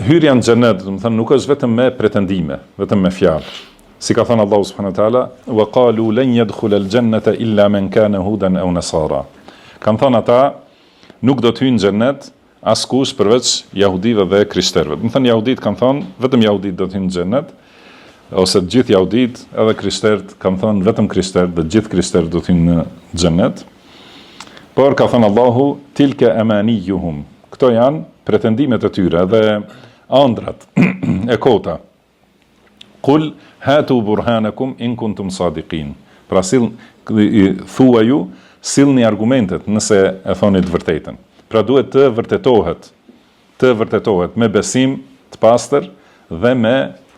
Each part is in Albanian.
hyrja në xhenet, do të thënë nuk është vetëm me pretendime, vetëm me fjalë. Si ka thënë Allahu subhanahu wa taala, wa qalu lan yadkhula al-jannata illa man kana hudan aw nasara. Kan thënë ata, nuk do të hyjnë në xhenet askush përveç jahudive dhe krishterëve. Do të thënë jahudit kanë thënë, vetëm jahudit do të hyjnë në xhenet, ose të gjithë jahudit, edhe krishterët kanë thënë vetëm krishterët, të gjithë krishterët do të hyjnë në xhenet. Por ka thënë Allahu, tilka amaniyuhum. Këto janë pretendimet e tyre dhe ëndrat e kota. Qul hatu burhanakum in kuntum sadiqin. Pra thua ju, sillni argumentet nëse e thoni të vërtetën. Pra duhet të vërtetohet me besim të pastër dhe me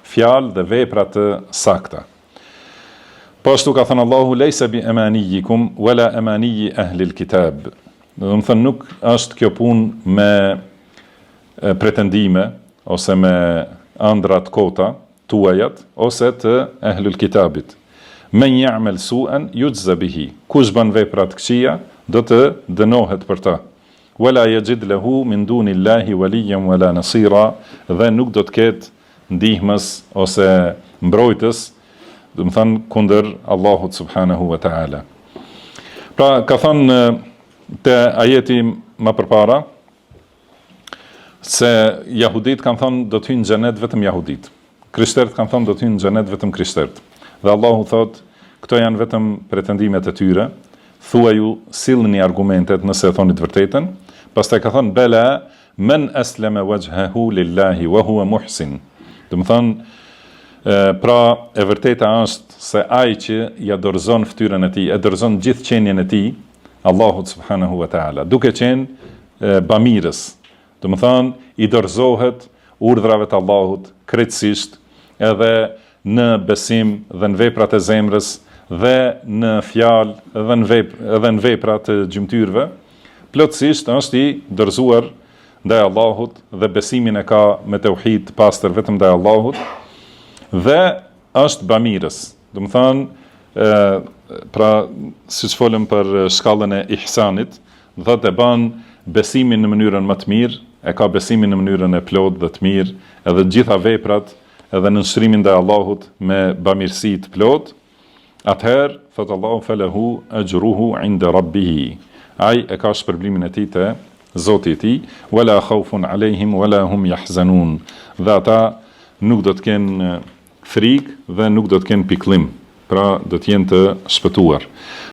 fjalë dhe vepra të sakta. Po ashtu ka thënë Allahu, lejsa bi amaniyikum wala amaniyi ahli al-kitab. Do të thënë nuk është kjo punë me pretendime ose me ëndra të kota tuajat ose të ahlul kitabit. Men ya'mal su'an yujza bihi. Kush bën vepra të këqija do të dënohet për ta. Wala yajid lahu min dunillahi waliyan wala nasira, dhe nuk do të ketë ndihmës ose mbrojtës, do të thënë kundër Allahut subhanahu wa ta'ala. Pra ka thënë te ajeti më përpara se jahudit kanë thënë do të hyjnë në xhenet vetëm jahudit. Krishterët kanë thënë do të hyjnë në xhenet vetëm krishterët. Dhe Allahu thotë, këto janë vetëm pretendimet e tyre. Thuaju, sillni argumentet nëse e thoni të vërtetën. Pastaj ka thënë bela man aslama wajhahu lillahi wa huwa muhsin. Do të thënë pra e vërteta është se ai që ja dorëzon fytyrën e tij, e dorëzon gjithë qenien e tij Allahut subhanahu wa taala, duke qenë bamirës. Do të thënë i dorëzohet urdhrave të Allahut krejtësisht, edhe në besim dhe në veprat e zemrës dhe në fjalë dhe në veprat e gjymtyrëve, plotësisht është i dorëzuar ndaj Allahut dhe besimin e ka me tauhid të pastër vetëm ndaj Allahut dhe është bamirës. Do të thënë pra siç folëm për shkallën e ihsanit, do thotë e bën besimin në mënyrën më të mirë, e ka besimin në mënyrën e plotë dhe të mirë, edhe gjitha veprat edhe në nënshtrimin ndaj Allahut me bamirësi të plotë. Atëherë thot Allahu falahu ajruhu inda rabbih. Ai e ka shpërblimin e tij te Zoti i tij, wala khawfun alehim wala hum yahzanun. Dhe ata nuk do të kenë frikë dhe nuk do të kenë pikëllim, pra do të jenë të shpëtuar.